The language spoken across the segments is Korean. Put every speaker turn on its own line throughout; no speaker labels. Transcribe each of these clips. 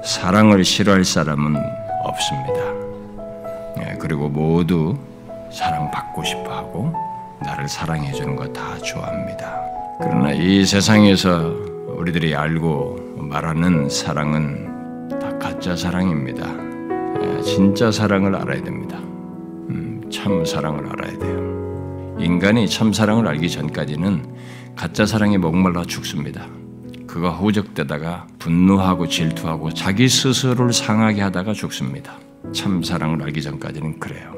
사랑을 싫어할 사람은 없습니다. 그리고 모두 사랑받고 싶어하고 나를 사랑해 주는 거 다 좋아합니다. 그러나 이 세상에서 우리들이 알고 말하는 사랑은 다 가짜 사랑입니다. 진짜 사랑을 알아야 됩니다. 참 사랑을 알아야 돼요. 인간이 참 사랑을 알기 전까지는 가짜 사랑에 목말라 죽습니다. 그가 호적되다가 분노하고 질투하고 자기 스스로를 상하게 하다가 죽습니다. 참 사랑을 알기 전까지는 그래요.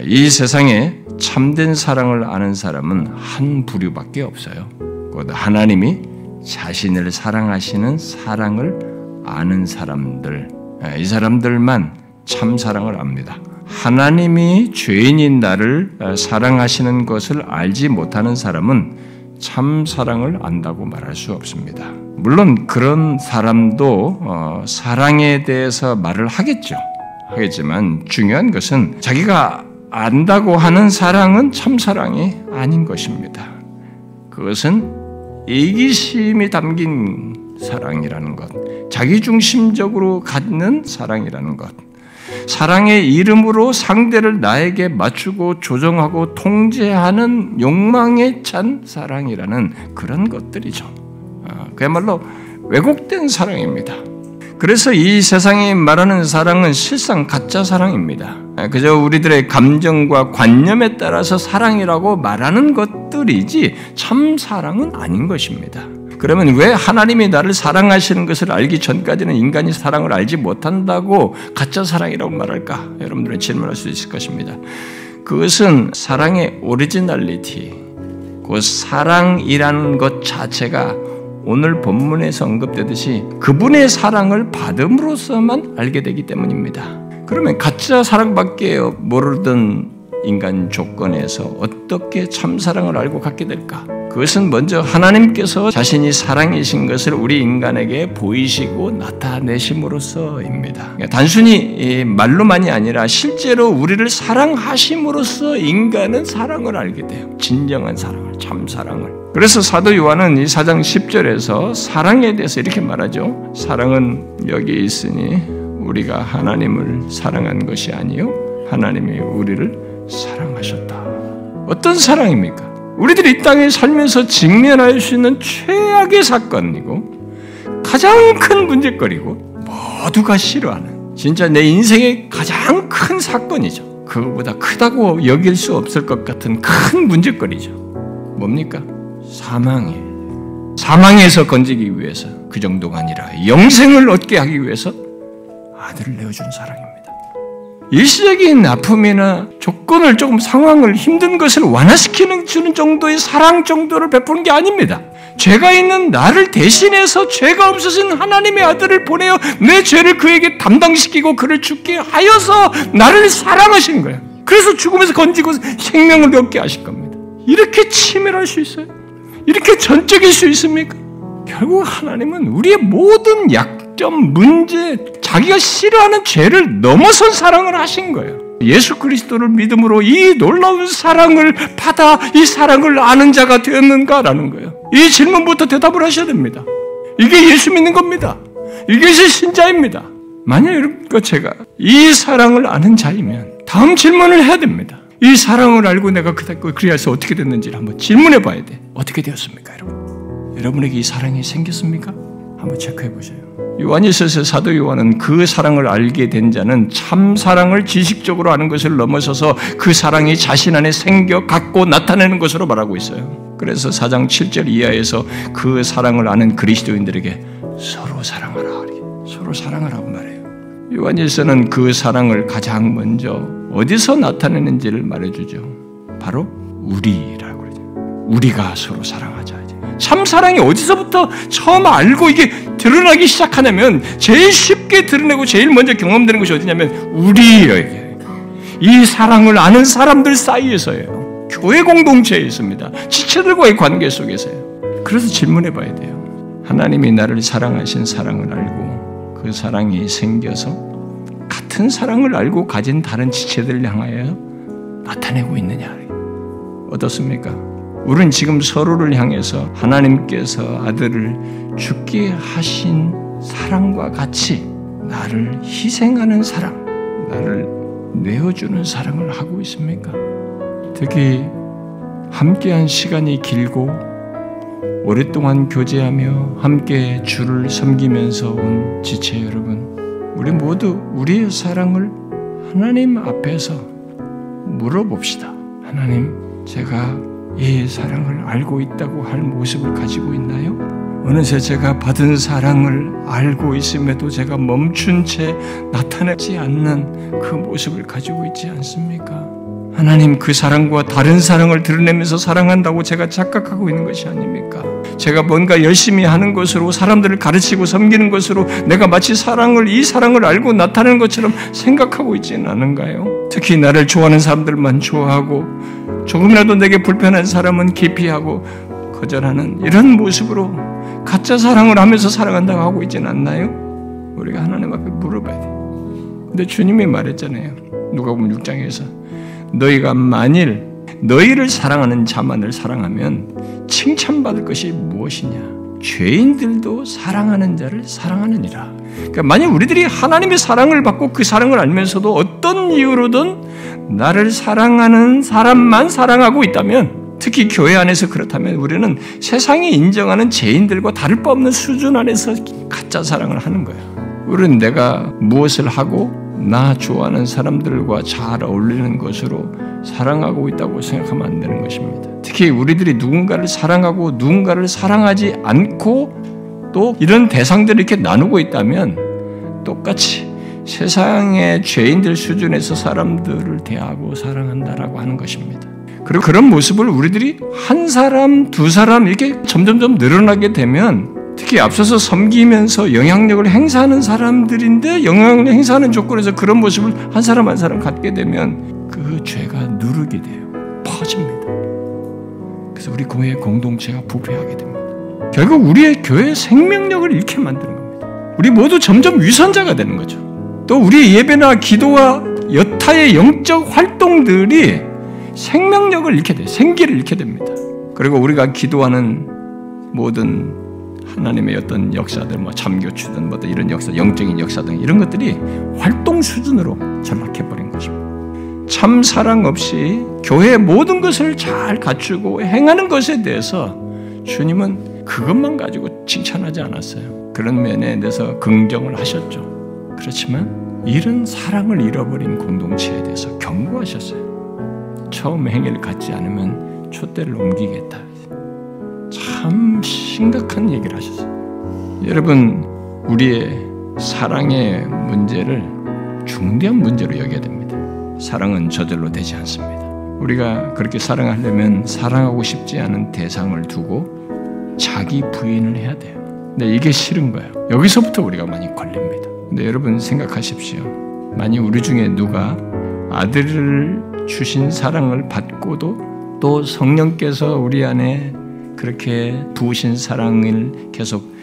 이 세상에 참된 사랑을 아는 사람은 한 부류밖에 없어요. 곧 하나님이 자신을 사랑하시는 사랑을 아는 사람들, 이 사람들만 참 사랑을 압니다. 하나님이 죄인인 나를 사랑하시는 것을 알지 못하는 사람은 참 사랑을 안다고 말할 수 없습니다. 물론 그런 사람도 사랑에 대해서 말을 하겠지만 중요한 것은 자기가 안다고 하는 사랑은 참 사랑이 아닌 것입니다. 그것은 이기심이 담긴 사랑이라는 것, 자기중심적으로 갖는 사랑이라는 것, 사랑의 이름으로 상대를 나에게 맞추고 조정하고 통제하는 욕망에 찬 사랑이라는 그런 것들이죠. 그야말로 왜곡된 사랑입니다. 그래서 이 세상이 말하는 사랑은 실상 가짜 사랑입니다. 그저 우리들의 감정과 관념에 따라서 사랑이라고 말하는 것들이지 참 사랑은 아닌 것입니다. 그러면 왜 하나님이 나를 사랑하시는 것을 알기 전까지는 인간이 사랑을 알지 못한다고 가짜 사랑이라고 말할까? 여러분들은 질문할 수 있을 것입니다. 그것은 사랑의 오리지널리티, 그 사랑이라는 것 자체가 오늘 본문에서 언급되듯이 그분의 사랑을 받음으로써만 알게 되기 때문입니다. 그러면 가짜 사랑밖에 모르던 인간 조건에서 어떻게 참사랑을 알고 갖게 될까? 그것은 먼저 하나님께서 자신이 사랑이신 것을 우리 인간에게 보이시고 나타내심으로써입니다. 단순히 말로만이 아니라 실제로 우리를 사랑하심으로써 인간은 사랑을 알게 돼요. 진정한 사랑을, 참사랑을. 그래서 사도 요한은 이 4장 10절에서 사랑에 대해서 이렇게 말하죠. 사랑은 여기 있으니 우리가 하나님을 사랑한 것이 아니요 하나님이 우리를 사랑하셨다. 어떤 사랑입니까? 우리들이 이 땅에 살면서 직면할 수 있는 최악의 사건이고 가장 큰 문제거리고 모두가 싫어하는 진짜 내 인생의 가장 큰 사건이죠. 그거보다 크다고 여길 수 없을 것 같은 큰 문제거리죠. 뭡니까? 사망에서 건지기 위해서 그 정도가 아니라 영생을 얻게 하기 위해서 아들을 내어준 사랑입니다. 일시적인 아픔이나 조건을 조금 상황을 힘든 것을 완화시키는 주는 정도의 사랑 정도를 베푸는 게 아닙니다. 죄가 있는 나를 대신해서 죄가 없으신 하나님의 아들을 보내어 내 죄를 그에게 담당시키고 그를 죽게 하여서 나를 사랑하신 거예요. 그래서 죽음에서 건지고 생명을 얻게 하실 겁니다. 이렇게 치밀할 수 있어요? 이렇게 전적일 수 있습니까? 결국 하나님은 우리의 모든 약점, 문제, 자기가 싫어하는 죄를 넘어선 사랑을 하신 거예요. 예수 그리스도를 믿음으로 이 놀라운 사랑을 받아 이 사랑을 아는 자가 되었는가라는 거예요. 이 질문부터 대답을 하셔야 됩니다. 이게 예수 믿는 겁니다. 이것이 신자입니다. 만약 제가 이 사랑을 아는 자이면 다음 질문을 해야 됩니다. 이 사랑을 알고 내가 그리하여서 어떻게 됐는지를 한번 질문해 봐야 돼. 어떻게 되었습니까, 여러분? 여러분에게 이 사랑이 생겼습니까? 한번 체크해 보세요. 요한일서에서 사도 요한은 그 사랑을 알게 된 자는 참 사랑을 지식적으로 아는 것을 넘어서서 그 사랑이 자신 안에 생겨 갖고 나타내는 것으로 말하고 있어요. 그래서 4장 7절 이하에서 그 사랑을 아는 그리스도인들에게 서로 사랑하라, 서로 사랑하라고 말해요. 요한일서는 그 사랑을 가장 먼저 어디서 나타내는지를 말해주죠. 바로 우리라고 그러죠. 우리가 서로 사랑하자. 참 사랑이 어디서부터 처음 알고 이게 드러나기 시작하냐면 제일 쉽게 드러내고 제일 먼저 경험되는 것이 어디냐면 우리에게 이 사랑을 아는 사람들 사이에서예요. 교회 공동체에 있습니다. 지체들과의 관계 속에서요. 그래서 질문해 봐야 돼요. 하나님이 나를 사랑하신 사랑을 알고 그 사랑이 생겨서 같은 사랑을 알고 가진 다른 지체들을 향하여 나타내고 있느냐? 어떻습니까? 우리는 지금 서로를 향해서 하나님께서 아들을 죽게 하신 사랑과 같이 나를 희생하는 사랑, 나를 내어주는 사랑을 하고 있습니까? 특히 함께한 시간이 길고 오랫동안 교제하며 함께 주를 섬기면서 온 지체 여러분, 우리 모두 우리의 사랑을 하나님 앞에서 물어봅시다. 하나님, 제가 이 사랑을 알고 있다고 할 모습을 가지고 있나요? 어느새 제가 받은 사랑을 알고 있음에도 제가 멈춘 채 나타내지 않는 그 모습을 가지고 있지 않습니까? 하나님, 그 사랑과 다른 사랑을 드러내면서 사랑한다고 제가 착각하고 있는 것이 아닙니까? 제가 뭔가 열심히 하는 것으로, 사람들을 가르치고 섬기는 것으로 내가 마치 이 사랑을 알고 나타내는 것처럼 생각하고 있지는 않은가요? 특히 나를 좋아하는 사람들만 좋아하고 조금이라도 내게 불편한 사람은 기피하고 거절하는 이런 모습으로 가짜 사랑을 하면서 사랑한다고 하고 있지는 않나요? 우리가 하나님 앞에 물어봐야 돼요. 근데 주님이 말했잖아요. 누가복음 6장에서 너희가 만일 너희를 사랑하는 자만을 사랑하면 칭찬받을 것이 무엇이냐? 죄인들도 사랑하는 자를 사랑하느니라. 그러니까 만약 우리들이 하나님의 사랑을 받고 그 사랑을 알면서도 어떤 이유로든 나를 사랑하는 사람만 사랑하고 있다면, 특히 교회 안에서 그렇다면 우리는 세상이 인정하는 죄인들과 다를 바 없는 수준 안에서 가짜 사랑을 하는 거예요. 우리는 내가 무엇을 하고 나 좋아하는 사람들과 잘 어울리는 것으로 사랑하고 있다고 생각하면 안 되는 것입니다. 특히 우리들이 누군가를 사랑하고 누군가를 사랑하지 않고 또 이런 대상들을 이렇게 나누고 있다면 똑같이 세상의 죄인들 수준에서 사람들을 대하고 사랑한다라고 하는 것입니다. 그리고 그런 모습을 우리들이 한 사람, 두 사람 이렇게 점점점 늘어나게 되면, 특히 앞서서 섬기면서 영향력을 행사하는 사람들인데 영향력을 행사하는 조건에서 그런 모습을 한 사람 한 사람 갖게 되면 그 죄가 누르게 돼요. 퍼집니다. 그래서 우리 교회 공동체가 부패하게 됩니다. 결국 우리의 교회의 생명력을 잃게 만드는 겁니다. 우리 모두 점점 위선자가 되는 거죠. 또 우리의 예배나 기도와 여타의 영적 활동들이 생명력을 잃게 돼요. 생기를 잃게 됩니다. 그리고 우리가 기도하는 모든 하나님의 어떤 역사들, 참교추든 이런 역사, 영적인 역사 등 이런 것들이 활동 수준으로 전락해버린 것입니다. 참 사랑 없이 교회의 모든 것을 잘 갖추고 행하는 것에 대해서 주님은 그것만 가지고 칭찬하지 않았어요. 그런 면에 대해서 긍정을 하셨죠. 그렇지만 이런 사랑을 잃어버린 공동체에 대해서 경고하셨어요. 처음 행위를 갖지 않으면 촛대를 옮기겠다. 참 심각한 얘기를 하셨어요. 여러분, 우리의 사랑의 문제를 중대한 문제로 여겨야 됩니다. 사랑은 저절로 되지 않습니다. 우리가 그렇게 사랑하려면 사랑하고 싶지 않은 대상을 두고 자기 부인을 해야 돼요. 근데 이게 싫은 거예요. 여기서부터 우리가 많이 걸립니다. 근데 여러분 생각하십시오. 만약 우리 중에 누가 아들을 주신 사랑을 받고도 또 성령께서 우리 안에 그렇게 부으신 사랑을 계속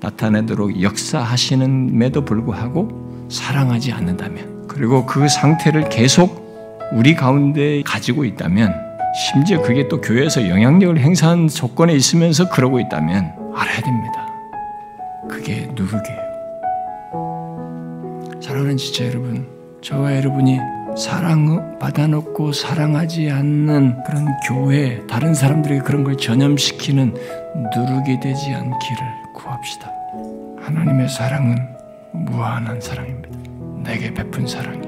나타내도록 역사하시는에도 불구하고 사랑하지 않는다면, 그리고 그 상태를 계속 우리 가운데 가지고 있다면, 심지어 그게 또 교회에서 영향력을 행사한 조건에 있으면서 그러고 있다면 알아야 됩니다. 그게 누르게예요. 사랑하는 지체 여러분, 저와 여러분이 사랑 받아놓고 사랑하지 않는 그런 교회, 다른 사람들에게 그런 걸 전염시키는 누르게 되지 않기를 구합시다. 하나님의 사랑은 무한한 사랑입니다. 내게 베푼 사랑이.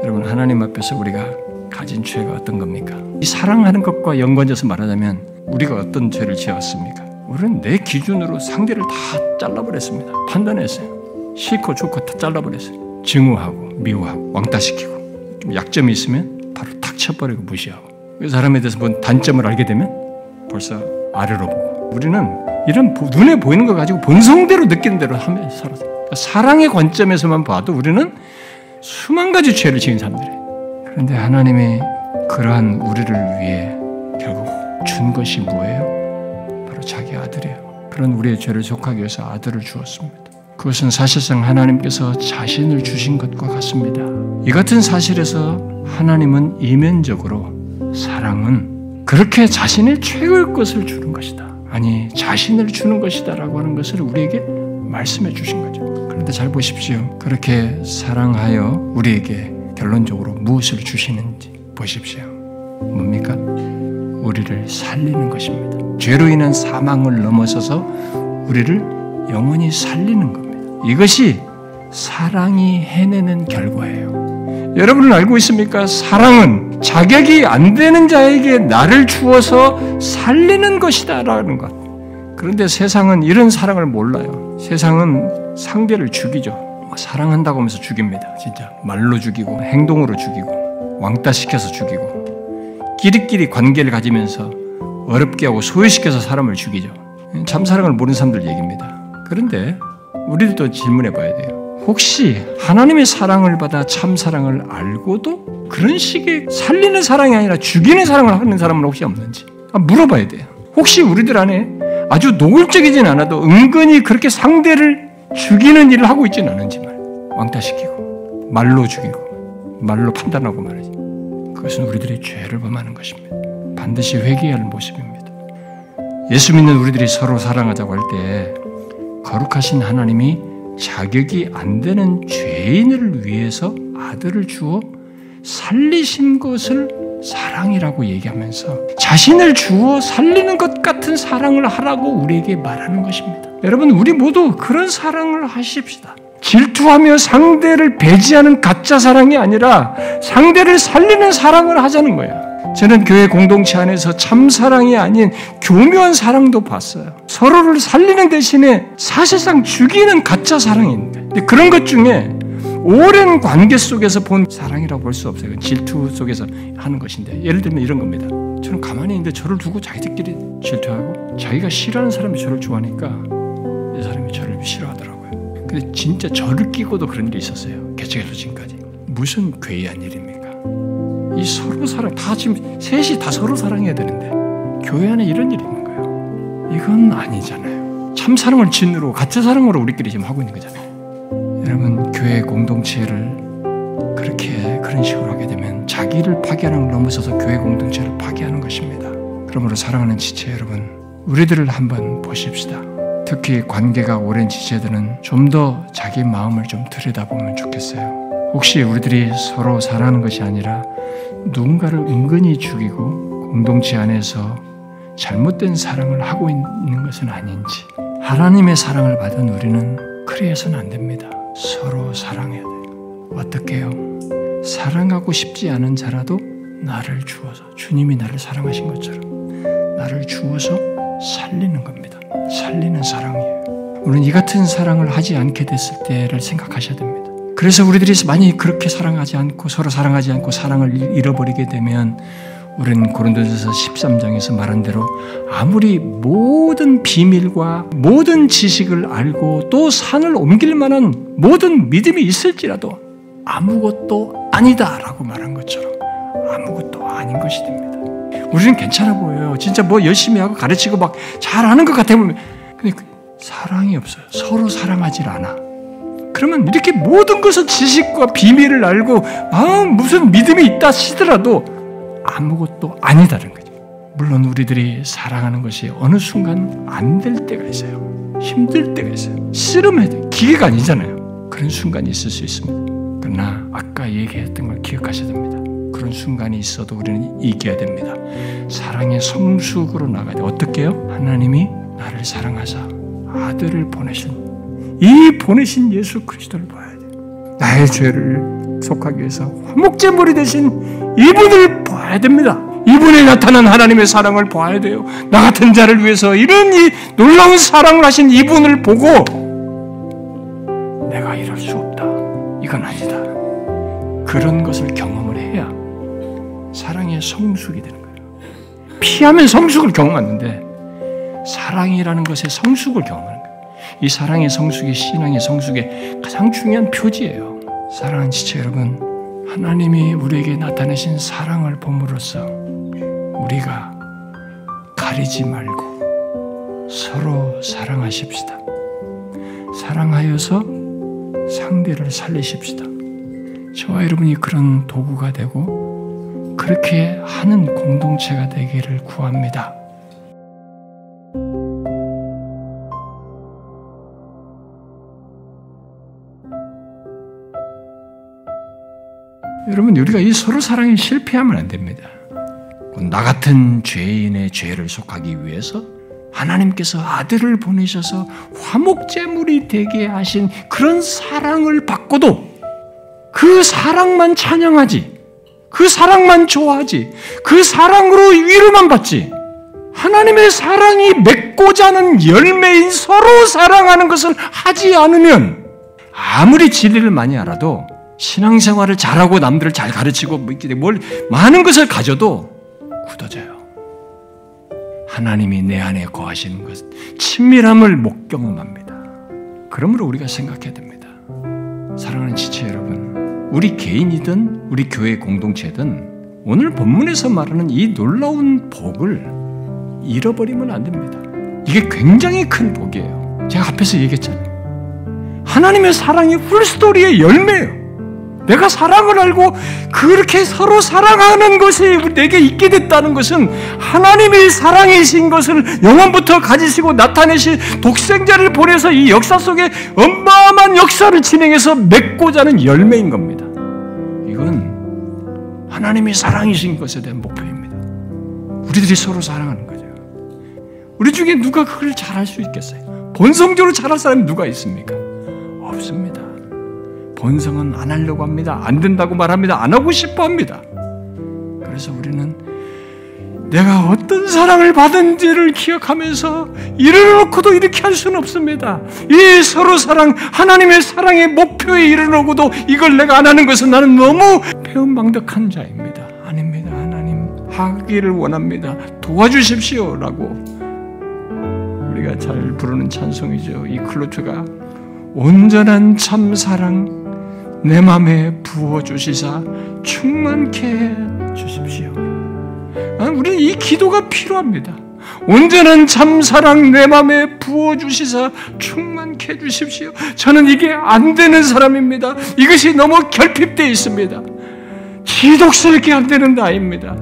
여러분, 하나님 앞에서 우리가 가진 죄가 어떤 겁니까? 이 사랑하는 것과 연관져서 말하자면 우리가 어떤 죄를 지었습니까? 우리는 내 기준으로 상대를 다 잘라버렸습니다. 판단했어요. 싫고 좋고 다 잘라버렸어요. 증오하고 미워하고 왕따시키고, 좀 약점이 있으면 바로 탁 쳐버리고 무시하고, 그 사람에 대해서 뭔 단점을 알게 되면 벌써 아래로 보고, 우리는 이런 눈에 보이는 거 가지고 본성대로 느끼는 대로 하면서 살았어요. 그러니까 사랑의 관점에서만 봐도 우리는 수만 가지 죄를 지은 사람들이에요. 그런데 하나님이 그러한 우리를 위해 결국 준 것이 뭐예요? 자기 아들이에요. 그런 우리의 죄를 족하기 위해서 아들을 주었습니다. 그것은 사실상 하나님께서 자신을 주신 것과 같습니다. 이 같은 사실에서 하나님은 이면적으로 사랑은 그렇게 자신의 최고의 것을 주는 것이다. 아니 자신을 주는 것이다라고 하는 것을 우리에게 말씀해 주신 거죠. 그런데 잘 보십시오. 그렇게 사랑하여 우리에게 결론적으로 무엇을 주시는지 보십시오. 뭡니까? 우리를 살리는 것입니다. 죄로 인한 사망을 넘어서서 우리를 영원히 살리는 겁니다. 이것이 사랑이 해내는 결과예요. 여러분은 알고 있습니까? 사랑은 자격이 안 되는 자에게 나를 주어서 살리는 것이다라는 것. 그런데 세상은 이런 사랑을 몰라요. 세상은 상대를 죽이죠. 사랑한다고 하면서 죽입니다. 진짜 말로 죽이고 행동으로 죽이고 왕따시켜서 죽이고 끼리끼리 관계를 가지면서 어렵게 하고 소외시켜서 사람을 죽이죠. 참사랑을 모르는 사람들 얘기입니다. 그런데 우리들도 질문해 봐야 돼요. 혹시 하나님의 사랑을 받아 참사랑을 알고도 그런 식의 살리는 사랑이 아니라 죽이는 사랑을 하는 사람은 혹시 없는지 물어봐야 돼요. 혹시 우리들 안에 아주 노골적이진 않아도 은근히 그렇게 상대를 죽이는 일을 하고 있지는 않은지 왕따시키고 말로 죽이고 말로 판단하고 말이지. 그것은 우리들의 죄를 범하는 것입니다. 반드시 회개해야 할 모습입니다. 예수 믿는 우리들이 서로 사랑하자고 할 때 거룩하신 하나님이 자격이 안 되는 죄인을 위해서 아들을 주어 살리신 것을 사랑이라고 얘기하면서 자신을 주어 살리는 것 같은 사랑을 하라고 우리에게 말하는 것입니다. 여러분, 우리 모두 그런 사랑을 하십시다. 질투하며 상대를 배제하는 가짜 사랑이 아니라 상대를 살리는 사랑을 하자는 거예요. 저는 교회 공동체 안에서 참사랑이 아닌 교묘한 사랑도 봤어요. 서로를 살리는 대신에 사실상 죽이는 가짜 사랑이 있는데, 근데 그런 것 중에 오랜 관계 속에서 본 사랑이라고 볼 수 없어요. 질투 속에서 하는 것인데, 예를 들면 이런 겁니다. 저는 가만히 있는데 저를 두고 자기들끼리 질투하고 자기가 싫어하는 사람이 저를 좋아하니까 이 사람이 저를 싫어하더라고요. 근데 진짜 저를 끼고도 그런 일이 있었어요. 개척에서 지금까지. 무슨 괴이한 일입니까? 이 서로 사랑, 다 지금 셋이 다 서로 사랑해야 되는데 교회 안에 이런 일이 있는 거예요. 이건 아니잖아요. 참 사랑을 진으로 가짜 사랑으로 우리끼리 지금 하고 있는 거잖아요. 여러분, 교회 공동체를 그렇게 그런 식으로 하게 되면 자기를 파괴하는 걸 넘어서서 교회 공동체를 파괴하는 것입니다. 그러므로 사랑하는 지체 여러분, 우리들을 한번 보십시다. 특히 관계가 오랜 지체들은 좀 더 자기 마음을 좀 들여다보면 좋겠어요. 혹시 우리들이 서로 사랑하는 것이 아니라 누군가를 은근히 죽이고 공동체 안에서 잘못된 사랑을 하고 있는 것은 아닌지. 하나님의 사랑을 받은 우리는 그래 해서는 안 됩니다. 서로 사랑해야 돼요. 어떻게 해요? 사랑하고 싶지 않은 자라도 나를 주어서, 주님이 나를 사랑하신 것처럼 나를 주어서 살리는 겁니다. 살리는 사랑이에요. 우리는 이 같은 사랑을 하지 않게 됐을 때를 생각하셔야 됩니다. 그래서 우리들이 만약에 그렇게 사랑하지 않고 서로 사랑하지 않고 사랑을 잃어버리게 되면 우리는 고린도전서 13장에서 말한 대로 아무리 모든 비밀과 모든 지식을 알고 또 산을 옮길 만한 모든 믿음이 있을지라도 아무것도 아니다라고 말한 것처럼 아무것도 아닌 것이 됩니다. 우리는 괜찮아 보여요. 진짜 뭐 열심히 하고 가르치고 막 잘하는 것 같아 보면, 근데 사랑이 없어요. 서로 사랑하질 않아. 그러면 이렇게 모든 것을 지식과 비밀을 알고 무슨 믿음이 있다 하시더라도 아무것도 아니다는 거죠. 물론 우리들이 사랑하는 것이 어느 순간 안 될 때가 있어요. 힘들 때가 있어요. 씨름해야 돼. 기계가 아니잖아요. 그런 순간이 있을 수 있습니다. 그러나 아까 얘기했던 걸 기억하셔야 됩니다. 그런 순간이 있어도 우리는 이겨야 됩니다. 사랑의 성숙으로 나가야 돼요. 어떻게 해요? 하나님이 나를 사랑하사 아들을 보내신 예수 그리스도를 봐야 돼요. 나의 죄를 속하기 위해서 화목제물이 되신 이분을 봐야 됩니다. 이분에 나타난 하나님의 사랑을 봐야 돼요. 나 같은 자를 위해서 이런 이 놀라운 사랑을 하신 이분을 보고 내가 이럴 수 없다. 이건 아니다. 그런 것을 경험을 해야 사랑의 성숙이 되는 거예요. 피하면 성숙을 경험하는데 사랑이라는 것의 성숙을 경험하는 거예요. 이 사랑의 성숙이 신앙의 성숙의 가장 중요한 표지예요. 사랑하는 지체 여러분, 하나님이 우리에게 나타내신 사랑을 봄으로써 우리가 가리지 말고 서로 사랑하십시다. 사랑하여서 상대를 살리십시다. 저와 여러분이 그런 도구가 되고 그렇게 하는 공동체가 되기를 구합니다. 여러분, 우리가 이 서로 사랑에 실패하면 안 됩니다. 나 같은 죄인의 죄를 속하기 위해서 하나님께서 아들을 보내셔서 화목제물이 되게 하신 그런 사랑을 받고도 그 사랑만 찬양하지, 그 사랑만 좋아하지, 그 사랑으로 위로만 받지, 하나님의 사랑이 맺고자 하는 열매인 서로 사랑하는 것을 하지 않으면 아무리 진리를 많이 알아도 신앙생활을 잘하고 남들을 잘 가르치고 많은 것을 가져도 굳어져요. 하나님이 내 안에 거하시는 것, 친밀함을 못 경험합니다. 그러므로 우리가 생각해야 됩니다. 사랑하는 지체 여러분, 우리 개인이든 우리 교회 공동체든 오늘 본문에서 말하는 이 놀라운 복을 잃어버리면 안 됩니다. 이게 굉장히 큰 복이에요. 제가 앞에서 얘기했잖아요. 하나님의 사랑이 풀스토리의 열매예요. 내가 사랑을 알고 그렇게 서로 사랑하는 것이 내게 있게 됐다는 것은 하나님이 사랑이신 것을 영원부터 가지시고 나타내신 독생자를 보내서 이 역사 속에 어마어마한 역사를 진행해서 맺고자 하는 열매인 겁니다. 이건 하나님이 사랑이신 것에 대한 목표입니다. 우리들이 서로 사랑하는 거죠. 우리 중에 누가 그걸 잘할 수 있겠어요? 본성적으로 잘할 사람이 누가 있습니까? 없습니다. 본성은 안 하려고 합니다. 안 된다고 말합니다. 안 하고 싶어 합니다. 그래서 우리는 내가 어떤 사랑을 받은지를 기억하면서 이르러놓고도 이렇게 할 수는 없습니다. 이 서로 사랑, 하나님의 사랑의 목표에 이르러놓고도 이걸 내가 안 하는 것은 나는 너무 배은망덕한 자입니다. 아닙니다. 하나님 하기를 원합니다. 도와주십시오 라고 우리가 잘 부르는 찬송이죠. 이 클로트가 온전한 참사랑 내 맘에 부어주시사 충만케 해주십시오. 우리는 이 기도가 필요합니다. 온전한 참사랑 내 맘에 부어주시사 충만케 해주십시오. 저는 이게 안 되는 사람입니다. 이것이 너무 결핍되어 있습니다. 지독스럽게 안 되는 나입니다.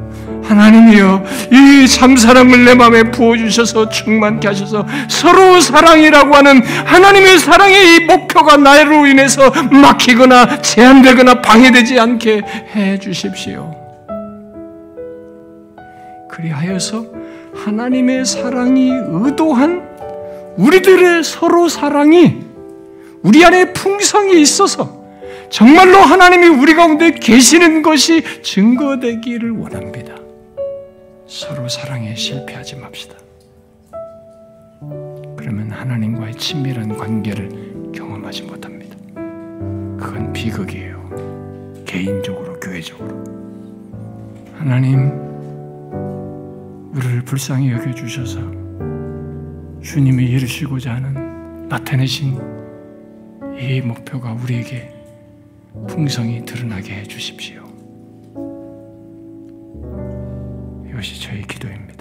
하나님이여, 이 참사랑을 내 마음에 부어주셔서 충만케 하셔서 서로 사랑이라고 하는 하나님의 사랑의 이 목표가 나로 인해서 막히거나 제한되거나 방해되지 않게 해주십시오. 그리하여서 하나님의 사랑이 의도한 우리들의 서로 사랑이 우리 안에 풍성이 있어서 정말로 하나님이 우리 가운데 계시는 것이 증거되기를 원합니다. 서로 사랑에 실패하지 맙시다. 그러면 하나님과의 친밀한 관계를 경험하지 못합니다. 그건 비극이에요. 개인적으로, 교회적으로. 하나님, 우리를 불쌍히 여겨주셔서 주님이 이루시고자 하는 나타내신 이 목표가 우리에게 풍성히 드러나게 해주십시오. 이것이 저의 기도입니다.